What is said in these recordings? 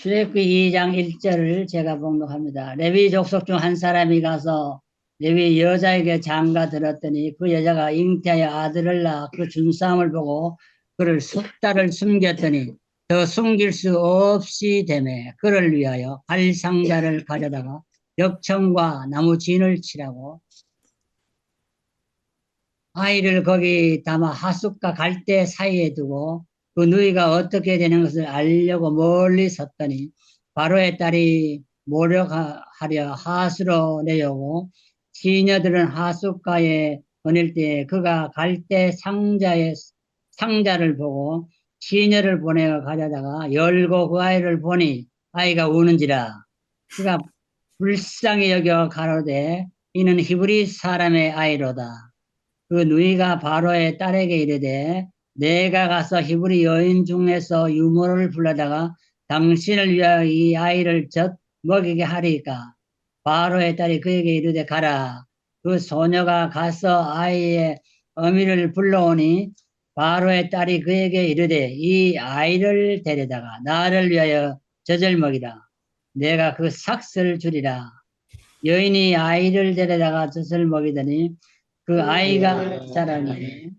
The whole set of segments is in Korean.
출애굽기 2장 1절을 제가 봉독합니다. 레위 족속 중 한 사람이 가서 레위 여자에게 장가 들었더니 그 여자가 잉태하여 아들을 낳아 그 준싸움을 보고 그를 석 달을 숨겼더니 더 숨길 수 없이 되매 그를 위하여 갈상자를 가져다가 벽청과 나무 진을 치라고 아이를 거기 담아 하숫과 갈대 사이에 두고 그 누이가 어떻게 되는 것을 알려고 멀리 섰더니 바로의 딸이 모욕하려 하수로 내려오고 시녀들은 하숫가에 보낼 때 그가 갈대 상자를 보고 시녀를 보내어 가져다가 열고 그 아이를 보니 아이가 우는지라 그가 불쌍히 여겨 가로되 이는 히브리 사람의 아이로다. 그 누이가 바로의 딸에게 이르되 내가 가서 히브리 여인 중에서 유모를 불러다가 당신을 위하여 이 아이를 젖 먹이게 하리까. 바로의 딸이 그에게 이르되 가라. 그 소녀가 가서 아이의 어미를 불러오니 바로의 딸이 그에게 이르되 이 아이를 데려다가 나를 위하여 젖을 먹이라. 내가 그 삭슬 주리라. 여인이 아이를 데려다가 젖을 먹이더니 그 아이가 자라니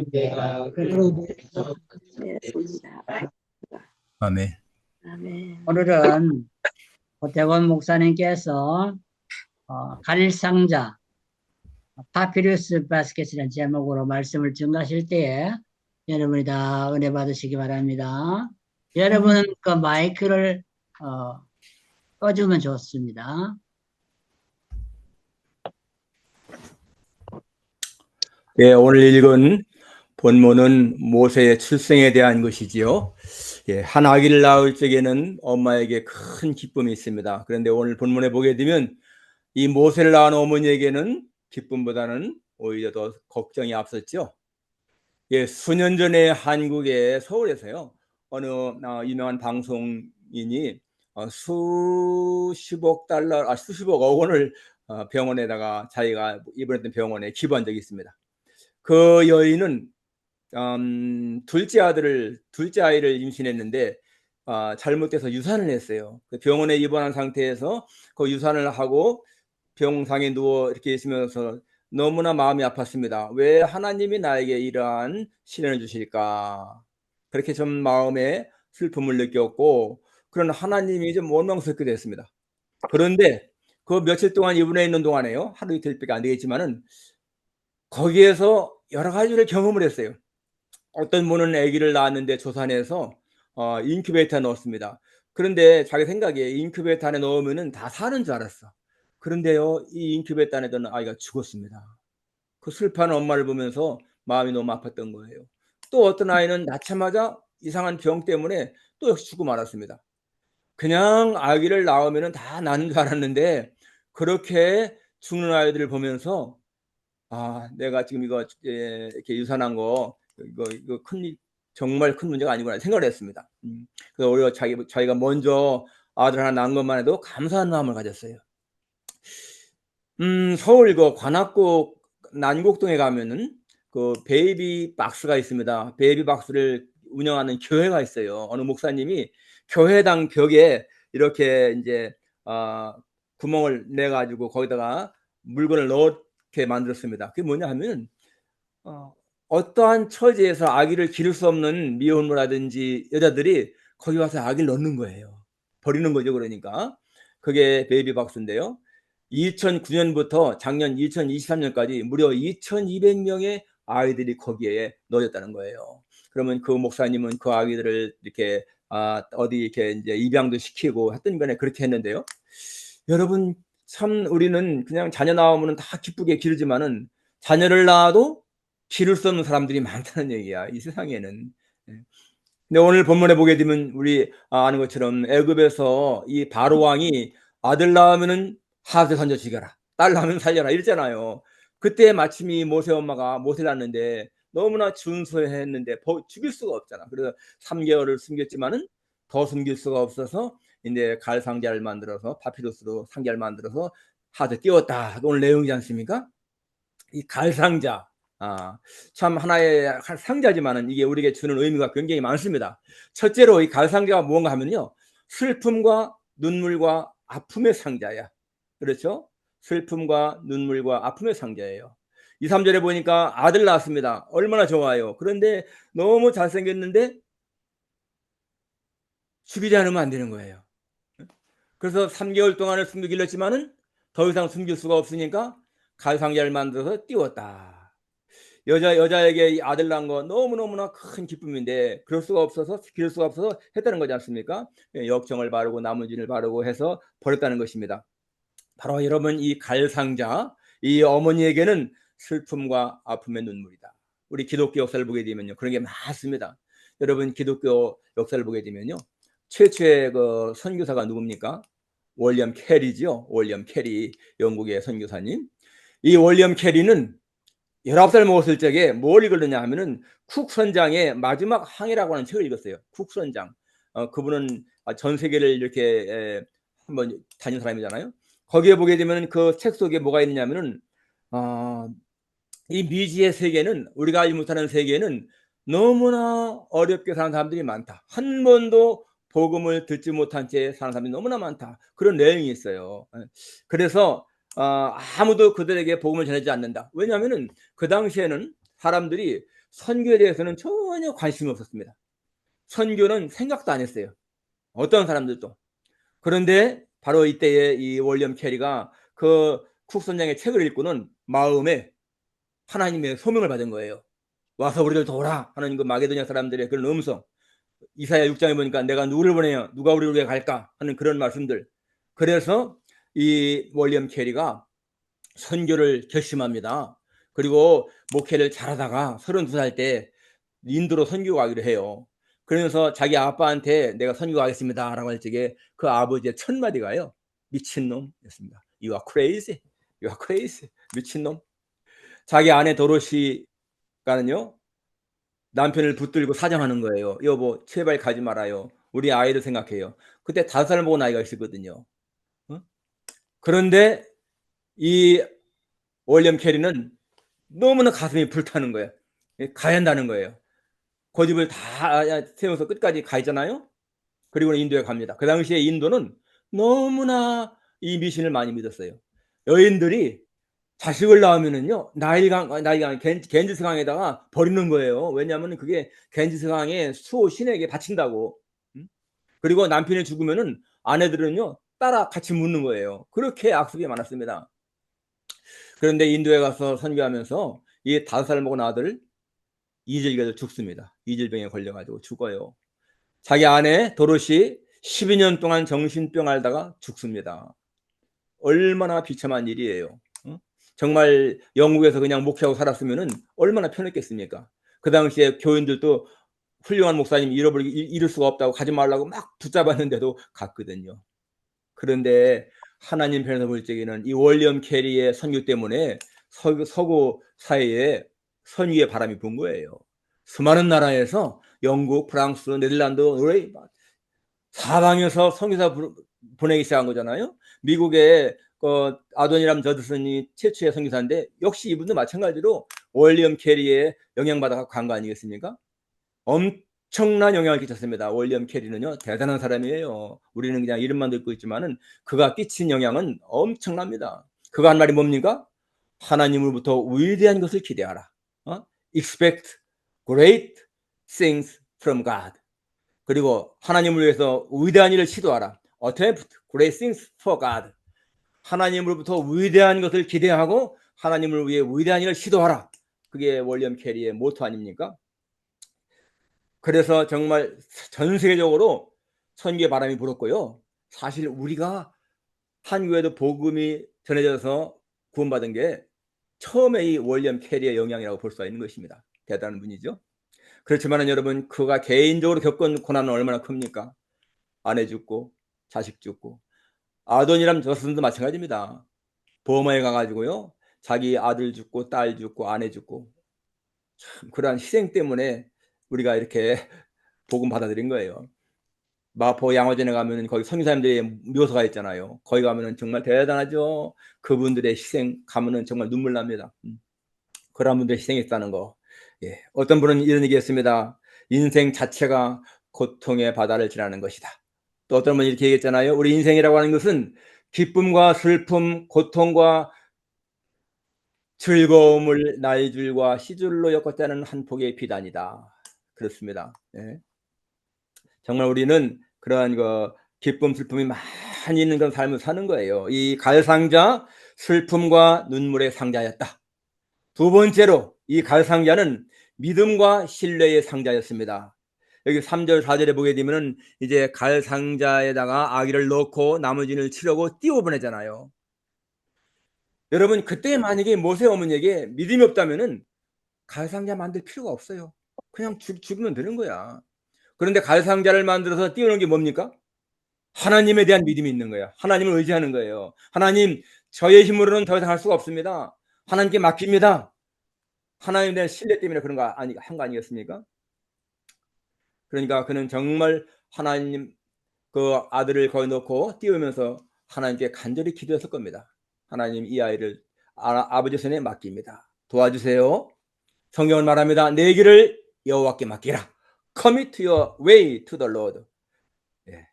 내가 그 이름은 아멘. 오늘은 고태곤 목사님께서 갈상자 파피루스 바스켓이라는 제목으로 말씀을 증가하실 때에 여러분이 다 은혜 받으시기 바랍니다. 여러분 그 마이크를 꺼주면 좋습니다. 예, 오늘 읽은 본문은 모세의 출생에 대한 것이지요. 예, 한 아기를 낳을 적에는 엄마에게 큰 기쁨이 있습니다. 그런데 오늘 본문에 보게 되면 이 모세를 낳은 어머니에게는 기쁨보다는 오히려 더 걱정이 앞섰죠. 예, 수년 전에 한국의 서울에서요, 어느 유명한 방송인이 수십억 원을 병원에다가 자기가 입원했던 병원에 기부한 적이 있습니다. 그 여인은 둘째 아이를 임신했는데 잘못돼서 유산을 했어요. 병원에 입원한 상태에서 그 유산을 하고 병상에 누워 이렇게 있으면서 너무나 마음이 아팠습니다. 왜 하나님이 나에게 이러한 시련을 주실까? 그렇게 좀 마음에 슬픔을 느꼈고 그런 하나님이 좀 원망스럽게 됐습니다. 그런데 그 며칠 동안 입원해 있는 동안에요, 하루 이틀밖에 안 되겠지만은 거기에서 여러 가지를 경험을 했어요. 어떤 분은 아기를 낳았는데 조산해서 인큐베이터에 넣었습니다. 그런데 자기 생각에 인큐베이터 안에 넣으면은 다 사는 줄 알았어. 그런데요, 이 인큐베이터 안에 넣은 아이가 죽었습니다. 그 슬퍼하는 엄마를 보면서 마음이 너무 아팠던 거예요. 또 어떤 아이는 낳자마자 이상한 병 때문에 또 역시 죽고 말았습니다. 그냥 아기를 낳으면은 다 나는 줄 알았는데 그렇게 죽는 아이들을 보면서 내가 지금 이거 이렇게 유산한 거 이거 정말 큰 문제가 아니구나 생각을 했습니다. 그래서 오히려 자기가 먼저 아들 하나 낳은 것만 해도 감사한 마음을 가졌어요. 서울 그 관악구 난곡동에 가면은 그 베이비 박스가 있습니다. 베이비 박스를 운영하는 교회가 있어요. 어느 목사님이 교회당 벽에 이렇게 이제 구멍을 내 가지고 거기다가 물건을 넣게 만들었습니다. 그게 뭐냐 하면 어떠한 처지에서 아기를 기를 수 없는 미혼모라든지 여자들이 거기 와서 아기를 넣는 거예요. 버리는 거죠. 그러니까 그게 베이비 박스인데요. 2009년부터 작년 2023년까지 무려 2200명의 아이들이 거기에 넣어졌다는 거예요. 그러면 그 목사님은 그 아기들을 이렇게 어디 이렇게 이제 입양도 시키고 했던 거네 그렇게 했는데요. 여러분 참 우리는 그냥 자녀 나오면 다 기쁘게 기르지만은 자녀를 낳아도 기를 수 없는 사람들이 많다는 얘기야, 이 세상에는. 근데 오늘 본문에 보게 되면 우리 아는 것처럼 애굽에서 이 바로 왕이 아들 낳으면은 하드에 던져 죽여라, 딸 낳으면 살려라 이랬잖아요. 그때 마침 이 모세 엄마가 모세를 낳는데 너무나 준수했는데 죽일 수가 없잖아. 그래서 3개월을 숨겼지만은 더 숨길 수가 없어서 이제 갈 상자를 만들어서 파피루스로 상자를 만들어서 하드 띄웠다. 오늘 내용이지 않습니까? 이 갈상자, 참 하나의 상자지만은 이게 우리에게 주는 의미가 굉장히 많습니다. 첫째로 이 갈상자가 무언가 하면요, 슬픔과 눈물과 아픔의 상자야. 그렇죠? 슬픔과 눈물과 아픔의 상자예요. 2, 3절에 보니까 아들 낳았습니다. 얼마나 좋아요. 그런데 너무 잘생겼는데 죽이지 않으면 안 되는 거예요. 그래서 3개월 동안을 숨겨 길렀지만은 더 이상 숨길 수가 없으니까 갈상자를 만들어서 띄웠다. 여자에게 아들 낳은 거 너무너무나 큰 기쁨인데 기를 수가 없어서 했다는 거지 않습니까? 역정을 바르고 나무진을 바르고 해서 버렸다는 것입니다. 바로 여러분, 이 갈상자, 이 어머니에게는 슬픔과 아픔의 눈물이다. 우리 기독교 역사를 보게 되면요, 그런 게 많습니다. 여러분, 기독교 역사를 보게 되면요, 최초의 그 선교사가 누굽니까? 월리엄 캐리죠. 월리엄 캐리, 영국의 선교사님. 이 월리엄 캐리는 19살 먹었을 적에 뭘 읽었느냐 하면은 쿡 선장의 마지막 항해라고 하는 책을 읽었어요. 쿡 선장. 그분은 전 세계를 이렇게 한번 다닌 사람이잖아요. 거기에 보게 되면 그 책 속에 뭐가 있느냐면은 이 미지의 세계는, 우리가 알지 못하는 세계는 너무나 어렵게 사는 사람들이 많다. 한 번도 복음을 듣지 못한 채 사는 사람들이 너무나 많다. 그런 내용이 있어요. 그래서 아무도 그들에게 복음을 전하지 않는다. 왜냐하면은 그 당시에는 사람들이 선교에 대해서는 전혀 관심이 없었습니다. 선교는 생각도 안 했어요. 어떤 사람들도. 그런데 바로 이때에 이 월리엄 캐리가 그 쿡 선장의 책을 읽고는 마음에 하나님의 소명을 받은 거예요. 와서 우리를 도우라 하는 그 마게도냐 사람들의 그런 음성. 이사야 6장에 보니까 내가 누구를 보내냐, 누가 우리를 위해 갈까 하는 그런 말씀들. 그래서 이 월리엄 캐리가 선교를 결심합니다. 그리고 목회를 잘하다가 32살 때 인도로 선교 가기로 해요. 그러면서 자기 아빠한테 내가 선교 가겠습니다 라고 할 적에 그 아버지의 첫 마디가요, 미친놈이었습니다. You are crazy. You are crazy. 미친놈. 자기 아내 도로시가는요, 남편을 붙들고 사정하는 거예요. 여보, 제발 가지 말아요. 우리 아이를 생각해요. 그때 5살 먹은 아이가 있었거든요. 그런데 이 월리엄 캐리는 너무나 가슴이 불타는 거예요. 가야 한다는 거예요. 고집을 다 세워서 끝까지 가잖아요. 그리고 인도에 갑니다. 그 당시에 인도는 너무나 이 미신을 많이 믿었어요. 여인들이 자식을 낳으면은요, 나이강 겐지스강에다가 버리는 거예요. 왜냐하면 그게 겐지스강의 수호 신에게 바친다고. 그리고 남편이 죽으면은 아내들은요, 따라 같이 묻는 거예요. 그렇게 악습이 많았습니다. 그런데 인도에 가서 선교하면서 이 5살 먹은 아들 이질병에 죽습니다. 이질병에 걸려가지고 죽어요. 자기 아내 도로시 12년 동안 정신병 앓다가 죽습니다. 얼마나 비참한 일이에요. 정말 영국에서 그냥 목회하고 살았으면은 얼마나 편했겠습니까? 그 당시에 교인들도 훌륭한 목사님 잃을 수가 없다고 가지 말라고 막 붙잡았는데도 갔거든요. 그런데 하나님 편에서 볼 적에는 이 월리엄 캐리의 선교 때문에 서구 사회에 선위의 바람이 분 거예요. 수많은 나라에서 영국, 프랑스, 네덜란드, 노르웨이 사방에서 선교사 보내기 시작한 거잖아요. 미국의 아도니람 저드슨이 최초의 선교사인데 역시 이분도 마찬가지로 월리엄 캐리의 영향받아 간 거 아니겠습니까? 엄청난 영향을 끼쳤습니다. 월리엄 캐리는요, 대단한 사람이에요. 우리는 그냥 이름만 듣고 있지만은 그가 끼친 영향은 엄청납니다. 그가 한 말이 뭡니까? 하나님으로부터 위대한 것을 기대하라. Expect great things from God. 그리고 하나님을 위해서 위대한 일을 시도하라. Attempt great things for God. 하나님으로부터 위대한 것을 기대하고 하나님을 위해 위대한 일을 시도하라. 그게 월리엄 캐리의 모토 아닙니까? 그래서 정말 전 세계적으로 선교의 바람이 불었고요. 사실 우리가 한국에도 복음이 전해져서 구원받은 게 처음에 이 월리엄 캐리의 영향이라고 볼 수가 있는 것입니다. 대단한 분이죠. 그렇지만 여러분, 그가 개인적으로 겪은 고난은 얼마나 큽니까? 아내 죽고 자식 죽고. 아도니람 저스도 마찬가지입니다. 버마에 가가지고요, 자기 아들 죽고 딸 죽고 아내 죽고, 참 그러한 희생 때문에 우리가 이렇게 복음 받아들인 거예요. 마포 양화전에 가면 거기 선교사님들의 묘소가 있잖아요. 거기 가면은 정말 대단하죠. 그분들의 희생 가면은 정말 눈물 납니다. 그런 분들 희생했다는 거. 예. 어떤 분은 이런 얘기했습니다. 인생 자체가 고통의 바다를 지나는 것이다. 또 어떤 분이 이렇게 얘기했잖아요. 우리 인생이라고 하는 것은 기쁨과 슬픔, 고통과 즐거움을 날줄과 시줄로 엮었다는 한 폭의 비단이다. 그렇습니다. 예. 정말 우리는 그러한 기쁨, 슬픔이 많이 있는 그런 삶을 사는 거예요. 이 갈상자, 슬픔과 눈물의 상자였다. 두 번째로 이 갈상자는 믿음과 신뢰의 상자였습니다. 여기 3절, 4절에 보게 되면은 이제 갈상자에다가 아기를 넣고 나머지는 치려고 띄워보내잖아요. 여러분, 그때 만약에 모세 어머니에게 믿음이 없다면은 갈상자 만들 필요가 없어요. 그냥 죽으면 되는 거야. 그런데 갈상자를 만들어서 띄우는 게 뭡니까? 하나님에 대한 믿음이 있는 거예요. 하나님을 의지하는 거예요. 하나님, 저의 힘으로는 더 이상 할 수가 없습니다. 하나님께 맡깁니다. 하나님에 대한 신뢰 때문에 그런 거 한 거 아니겠습니까? 그러니까 그는 정말 하나님 그 아들을 거기 놓고 띄우면서 하나님께 간절히 기도했을 겁니다. 하나님, 이 아이를 아버지 손에 맡깁니다. 도와주세요. 성경은 말합니다. 내 길을 여호와께 맡기라. Commit your way to the Lord. 예.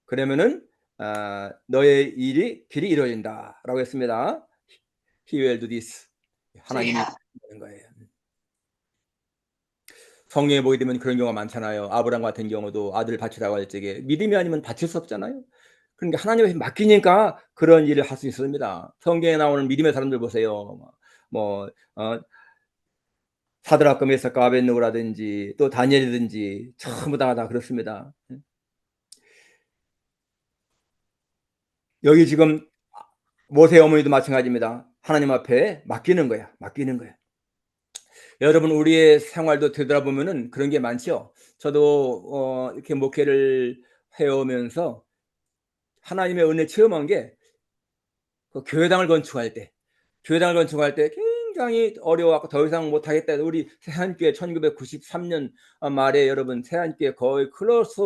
그러면은 너의 길이 이루어진다라고 했습니다. He will do this. 하나님이 하는 거예요. 성경에 보게 되면 그런 경우가 많잖아요. 아브라함 같은 경우도 아들을 바치라고 할 적에 믿음이 아니면 바칠 수 없잖아요. 그러니까 하나님에 맡기니까 그런 일을 할 수 있습니다. 성경에 나오는 믿음의 사람들 보세요. 사드락과 메삭과 아벳느고라든지 또 다니엘이든지 전부 다 그렇습니다. 여기 지금 모세 어머니도 마찬가지입니다. 하나님 앞에 맡기는 거야. 여러분, 우리의 생활도 되돌아보면은 그런 게 많죠. 저도 이렇게 목회를 해오면서 하나님의 은혜 체험한 게 교회당을 건축할 때 굉장히 어려워갖고 더 이상 못하겠다. 우리 새한교회 1993년 말에 여러분 새한교회 거의 클로스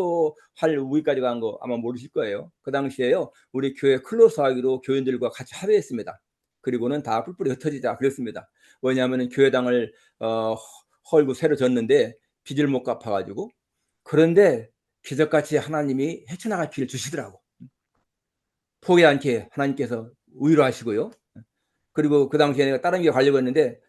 할 위기까지 간 거 아마 모르실 거예요. 그 당시에요, 우리 교회 클로스 하기로 교인들과 같이 합의했습니다. 그리고는 다 뿔뿔이 흩어지자 그랬습니다. 왜냐하면 교회당을 헐고 새로 졌는데 빚을 못 갚아가지고. 그런데 기적같이 하나님이 헤쳐나갈 길을 주시더라고. 포기 않게 하나님께서 위로하시고요. 그리고 그 당시에 내가 다른 게 가려고 했는데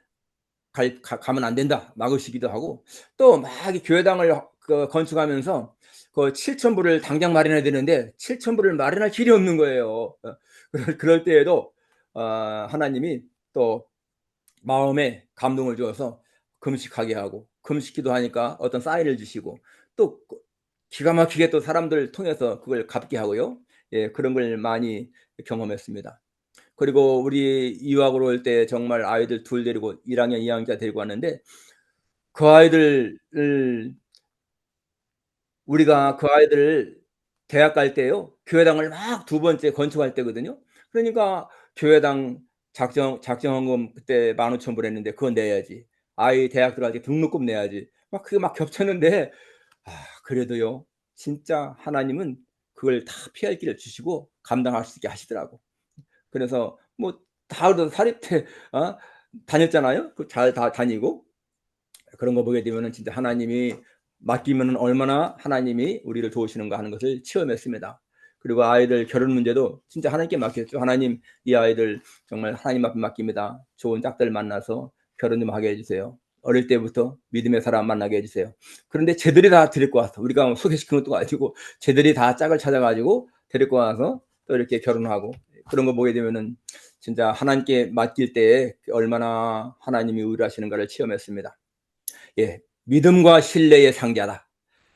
가면 안 된다 막으시기도 하고, 또 막 교회당을 건축하면서 그 7,000불을 당장 마련해야 되는데 7,000불을 마련할 길이 없는 거예요. 그럴 때에도 하나님이 또 마음에 감동을 주어서 금식하게 하고, 금식 기도하니까 어떤 사인을 주시고, 또 기가 막히게 또 사람들 통해서 그걸 갚게 하고요. 예, 그런 걸 많이 경험했습니다. 그리고 우리 유학으로 올 때 정말 아이들 둘 데리고 1학년, 2학년자 데리고 왔는데 그 아이들을 우리가 그 아이들을 대학 갈 때요, 교회당을 막 두 번째 건축할 때거든요. 그러니까 교회당 작정헌금 그때 15,000불 했는데 그건 내야지. 아이 대학 들어갈 때 등록금 내야지. 막 그게 막 겹쳤는데 그래도요, 진짜 하나님은 그걸 다 피할 길을 주시고 감당할 수 있게 하시더라고. 그래서 뭐 다 사립대 다녔잖아요. 그 잘 다 다니고. 그런 거 보게 되면은 진짜 하나님이 맡기면은 얼마나 하나님이 우리를 도우시는가 하는 것을 체험했습니다. 그리고 아이들 결혼 문제도 진짜 하나님께 맡겼죠. 하나님, 이 아이들 정말 하나님 앞에 맡깁니다. 좋은 짝들 만나서 결혼 좀 하게 해주세요. 어릴 때부터 믿음의 사람 만나게 해주세요. 그런데 쟤들이 다 데리고 와서, 우리가 소개시키는 것도 아니고 쟤들이 다 짝을 찾아가지고 데리고 와서 또 이렇게 결혼하고, 그런 거 보게 되면은 진짜 하나님께 맡길 때 얼마나 하나님이 의뢰하시는가를 체험했습니다. 예, 믿음과 신뢰의 상자다.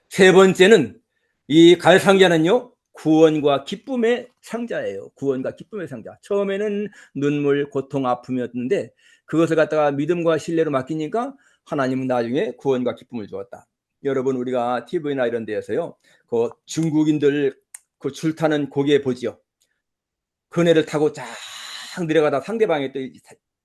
세 번째는 이 갈상자는요, 구원과 기쁨의 상자예요. 구원과 기쁨의 상자. 처음에는 눈물, 고통, 아픔이었는데 그것을 갖다가 믿음과 신뢰로 맡기니까 하나님은 나중에 구원과 기쁨을 주었다. 여러분, 우리가 TV나 이런 데에서요, 그 중국인들 그 줄 타는 고개 보지요. 그네를 타고 쫙 내려가다 상대방이 또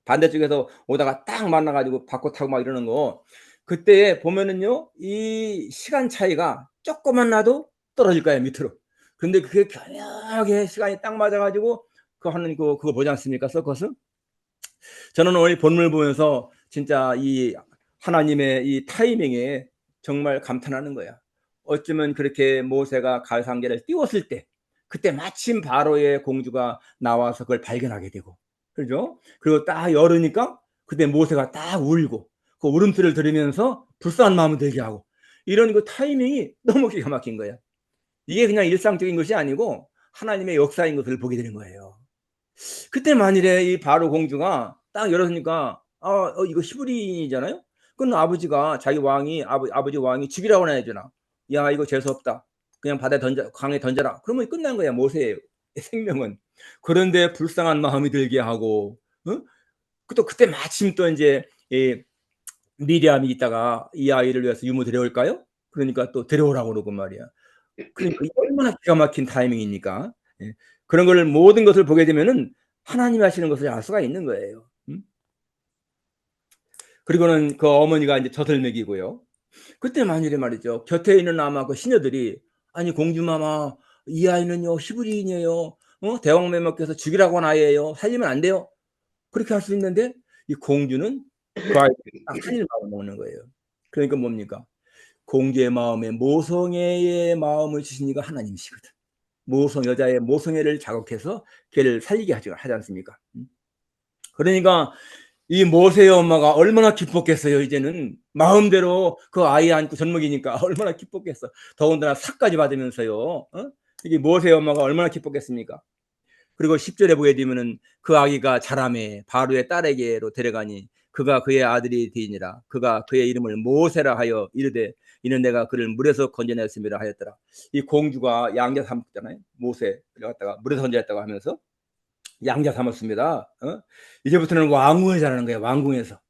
반대쪽에서 오다가 딱 만나가지고 바꿔 타고 막 이러는 거, 그때 보면은요, 이 시간 차이가 조금만 나도 떨어질 거예요, 밑으로. 근데 그게 교묘하게 시간이 딱 맞아가지고 그거 보지 않습니까, 서커스? 저는 오늘 본문을 보면서 진짜 이 하나님의 이 타이밍에 정말 감탄하는 거야. 어쩌면 그렇게 모세가 가상계를 띄웠을 때 그때 마침 바로의 공주가 나와서 그걸 발견하게 되고, 그죠? 그리고 딱 열으니까 그때 모세가 딱 울고 그 울음소리를 들으면서 불쌍한 마음을 들게 하고, 이런 그 타이밍이 너무 기가 막힌 거야. 이게 그냥 일상적인 것이 아니고 하나님의 역사인 것을 보게 되는 거예요. 그때 만일에 이 바로 공주가 딱 열었으니까 이거 히브리인이잖아요. 그럼 아버지가 자기 왕이 아버지 왕이 죽이라고 해야잖아. 야, 이거 재수 없다. 그냥 바다에 강에 던져라. 그러면 끝난 거야, 모세의 생명은. 그런데 불쌍한 마음이 들게 하고, 어? 또 그때 마침 또 이제 미리암이 있다가 이 아이를 위해서 유모 데려올까요? 그러니까 또 데려오라고 그러고 말이야. 그러니까 얼마나 기가 막힌 타이밍입니까? 예. 그런 걸 모든 것을 보게 되면은 하나님이 하시는 것을 알 수가 있는 거예요. 그리고는 그 어머니가 이제 젖을 먹이고요. 그때 만일에 말이죠, 곁에 있는 아마 그 시녀들이, 아니 공주마마, 이 아이는요 히브리인이에요. 대왕매마께서 죽이라고 한 아이예요. 살리면 안 돼요. 그렇게 할 수 있는데 이 공주는 그 아이를 딱 살릴 마음을 먹는 거예요. 그러니까 뭡니까? 공주의 마음에 모성애의 마음을 주신 이가 하나님이시거든. 여자의 모성애를 자극해서 걔를 살리게 하지 않습니까? 그러니까 이 모세의 엄마가 얼마나 기뻤겠어요. 이제는 마음대로 그 아이 안고 젖먹이니까 얼마나 기뻤겠어. 더군다나 삭까지 받으면서요. 이게 모세의 엄마가 얼마나 기뻤겠습니까? 그리고 10절에 보게 되면은 그 아기가 자라매 바로의 딸에게로 데려가니 그가 그의 아들이 되니라. 그가 그의 이름을 모세라 하여 이르되 이는 내가 그를 물에서 건져냈음이라 하였더라. 이 공주가 양자 삼았잖아요. 모세를 갖다가 물에서 건져냈다고 하면서 양자 삼았습니다. 이제부터는 왕궁에 자라는 거예요. 왕궁에서.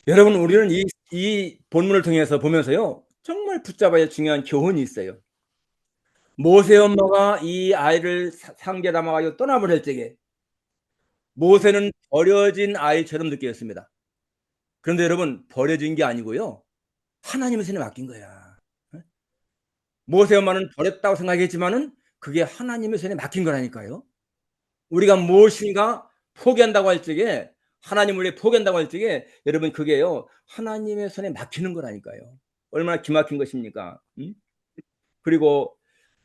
여러분, 우리는 이 본문을 통해서 보면서요, 정말 붙잡아야 할 중요한 교훈이 있어요. 모세 엄마가 이 아이를 상자에 담아가지고 떠나버릴 적에 모세는 버려진 아이처럼 느꼈습니다. 그런데 여러분, 버려진 게 아니고요, 하나님의 손에 맡긴 거야. 모세 엄마는 버렸다고 생각했지만은 그게 하나님의 손에 맡긴 거라니까요. 우리가 무엇인가 포기한다고 할 적에, 하나님을 위해 포기한다고 할 적에 여러분 그게요 하나님의 손에 맡기는 거라니까요. 얼마나 기막힌 것입니까? 그리고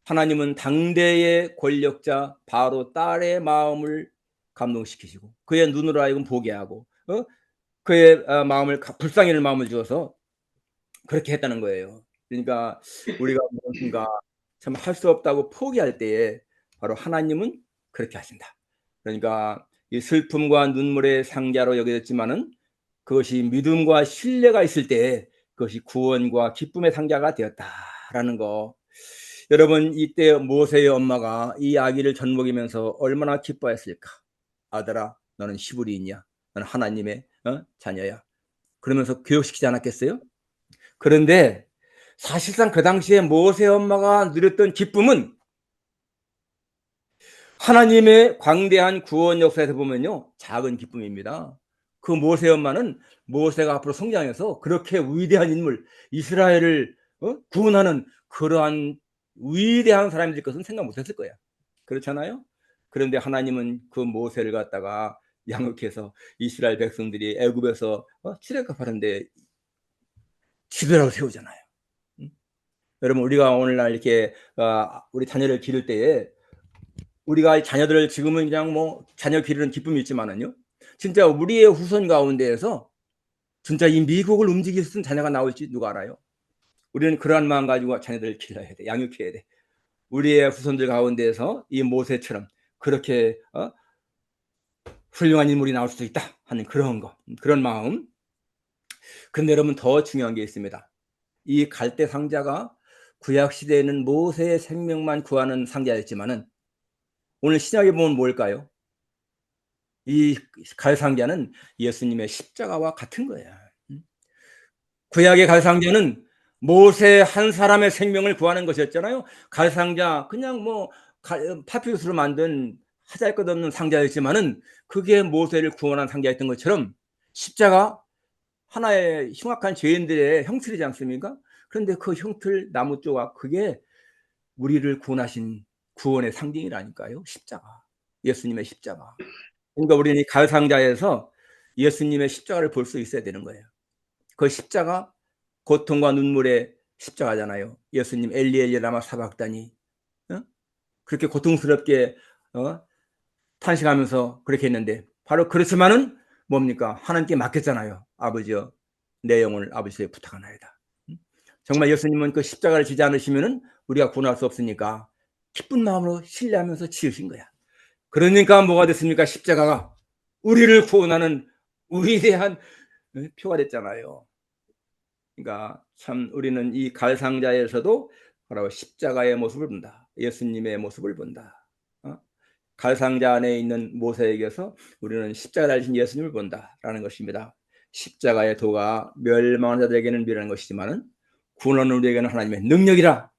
하나님은 당대의 권력자 바로 딸의 마음을 감동시키시고 그의 눈으로 하여금 보게 하고 그의 마음을 불쌍히를 마음을 주어서 그렇게 했다는 거예요. 그러니까 우리가 무엇인가 참 할 수 없다고 포기할 때에 바로 하나님은 그렇게 하신다. 그러니까 이 슬픔과 눈물의 상자로 여겨졌지만은 그것이 믿음과 신뢰가 있을 때 그것이 구원과 기쁨의 상자가 되었다라는 거. 여러분, 이때 모세의 엄마가 이 아기를 젖먹이면서 얼마나 기뻐했을까? 아들아, 너는 히브리인이야. 너는 하나님의 자녀야. 그러면서 교육시키지 않았겠어요? 그런데 사실상 그 당시에 모세 엄마가 누렸던 기쁨은 하나님의 광대한 구원 역사에서 보면요, 작은 기쁨입니다. 그 모세 엄마는 모세가 앞으로 성장해서 그렇게 위대한 인물, 이스라엘을 구원하는 그러한 위대한 사람이 될 것은 생각 못했을 거야. 그렇잖아요? 그런데 하나님은 그 모세를 갖다가 양육해서 이스라엘 백성들이 애굽에서 출애굽하는데 지도자로 세우잖아요. 여러분, 우리가 오늘날 이렇게 우리 자녀를 기를 때에 우리가 자녀들을 지금은 그냥 뭐 자녀 기르는 기쁨이 있지만은요, 진짜 우리의 후손 가운데에서 진짜 이 미국을 움직일 수 있는 자녀가 나올지 누가 알아요? 우리는 그러한 마음 가지고 자녀들을 길러야 돼, 양육해야 돼. 우리의 후손들 가운데에서 이 모세처럼 그렇게 훌륭한 인물이 나올 수도 있다 하는 그런 거, 그런 마음. 근데 여러분, 더 중요한 게 있습니다. 이 갈대 상자가 구약 시대에는 모세의 생명만 구하는 상자였지만은 오늘 신약에 보면 뭘까요? 이 갈상자는 예수님의 십자가와 같은 거야. 구약의 갈상자는 모세 한 사람의 생명을 구하는 것이었잖아요. 갈상자 그냥 뭐 파피루스로 만든 하잘것없는 상자였지만은 그게 모세를 구원한 상자였던 것처럼 십자가 하나의 흉악한 죄인들의 형틀이지 않습니까? 그런데 그 형틀 나무 조각, 그게 우리를 구원하신 구원의 상징이라니까요. 십자가, 예수님의 십자가. 그러니까 우리는 이 갈상자에서 예수님의 십자가를 볼 수 있어야 되는 거예요. 그 십자가 고통과 눈물의 십자가잖아요. 예수님 엘리 엘리 라마 사박다니, 그렇게 고통스럽게 탄식하면서 그렇게 했는데, 바로 그렇지만은 뭡니까? 하나님께 맡겼잖아요. 아버지여, 내 영혼을 아버지께 부탁하나이다. 정말 예수님은 그 십자가를 지지 않으시면은 우리가 구원할 수 없으니까 기쁜 마음으로 신뢰하면서 지으신 거야. 그러니까 뭐가 됐습니까? 십자가가 우리를 구원하는 위대한 표가 됐잖아요. 그러니까 참 우리는 이 갈상자에서도 바로 십자가의 모습을 본다. 예수님의 모습을 본다. 갈상자 안에 있는 모세에게서 우리는 십자가를 달리신 예수님을 본다라는 것입니다. 십자가의 도가 멸망한 자들에게는 미련한 것이지만은 구원하는 우리에게는 하나님의 능력이라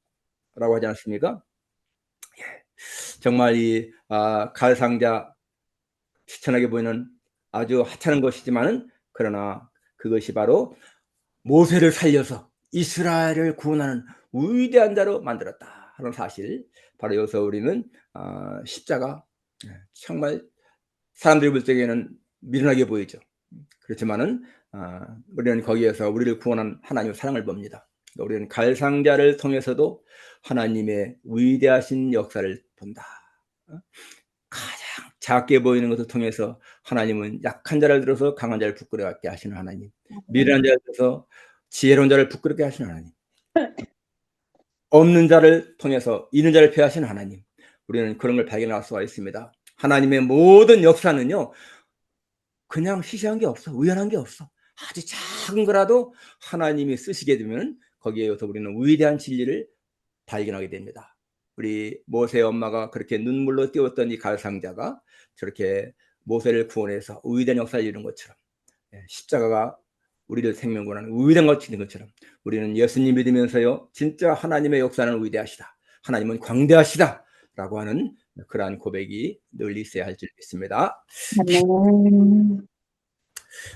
라고 하지 않습니까? 정말 이 갈상자 시천하게 보이는 아주 하찮은 것이지만은, 그러나 그것이 바로 모세를 살려서 이스라엘을 구원하는 위대한 자로 만들었다 하는 사실, 바로 여기서 우리는 십자가 정말 사람들이 볼 때에는 미련하게 보이죠. 그렇지만은 우리는 거기에서 우리를 구원한 하나님의 사랑을 봅니다. 우리는 갈상자를 통해서도 하나님의 위대하신 역사를 본다. 가장 작게 보이는 것을 통해서 하나님은 약한 자를 들어서 강한 자를 부끄럽게 하시는 하나님, 미련한 자를 들어서 지혜로운 자를 부끄럽게 하시는 하나님, 없는 자를 통해서 있는 자를 폐하시는 하나님, 우리는 그런 걸 발견할 수가 있습니다. 하나님의 모든 역사는요, 그냥 시시한 게 없어, 우연한 게 없어. 아주 작은 거라도 하나님이 쓰시게 되면 거기에서 우리는 위대한 진리를 발견하게 됩니다. 우리 모세의 엄마가 그렇게 눈물로 띄웠던 이 갈상자가 저렇게 모세를 구원해서 위대한 역사를 이룬 것처럼, 십자가가 우리를 생명구원하는 위대한 것이 있는 것처럼, 우리는 예수님 믿으면서요, 진짜 하나님의 역사는 위대하시다, 하나님은 광대하시다 라고 하는 그러한 고백이 늘 있어야 할 줄 믿습니다.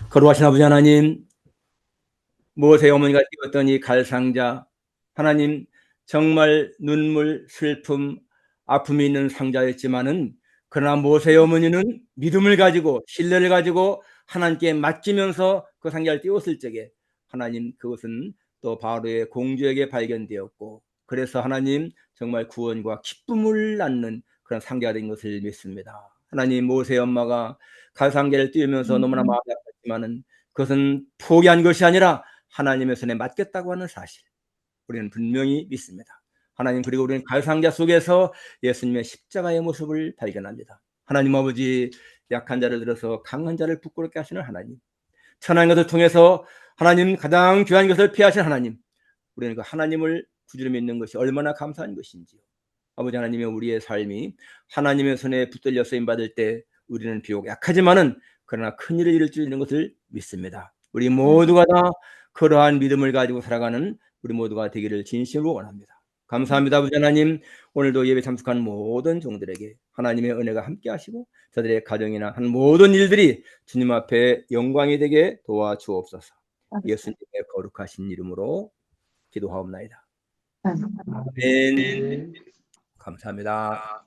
거룩하신 아버지 하나님, 모세의 어머니가 띄웠던 이 갈상자, 하나님 정말 눈물, 슬픔, 아픔이 있는 상자였지만은, 그러나 모세의 어머니는 믿음을 가지고 신뢰를 가지고 하나님께 맡기면서 그 상자를 띄웠을 적에 하나님 그것은 또 바로의 공주에게 발견되었고, 그래서 하나님 정말 구원과 기쁨을 낳는 그런 상자가 된 것을 믿습니다. 하나님, 모세의 엄마가 갈상자를 띄우면서 너무나 마음이 아팠지만은 그것은 포기한 것이 아니라 하나님의 손에 맡겼다고 하는 사실, 우리는 분명히 믿습니다. 하나님, 그리고 우리는 갈상자 속에서 예수님의 십자가의 모습을 발견합니다. 하나님 아버지, 약한 자를 들어서 강한 자를 부끄럽게 하시는 하나님, 천한 것을 통해서 하나님 가장 귀한 것을 피하시는 하나님, 우리는 그 하나님을 구주로 믿는 것이 얼마나 감사한 것인지요. 아버지 하나님의 우리의 삶이 하나님의 손에 붙들려 쓰임 받을 때 우리는 비록 약하지만은 그러나 큰 일을 이룰 수 있는 것을 믿습니다. 우리 모두가 다 그러한 믿음을 가지고 살아가는 우리 모두가 되기를 진심으로 원합니다. 감사합니다. 아버지 하나님, 오늘도 예배 참석한 모든 종들에게 하나님의 은혜가 함께 하시고 저들의 가정이나 한 모든 일들이 주님 앞에 영광이 되게 도와주옵소서. 예수님의 거룩하신 이름으로 기도하옵나이다. 아멘. 감사합니다.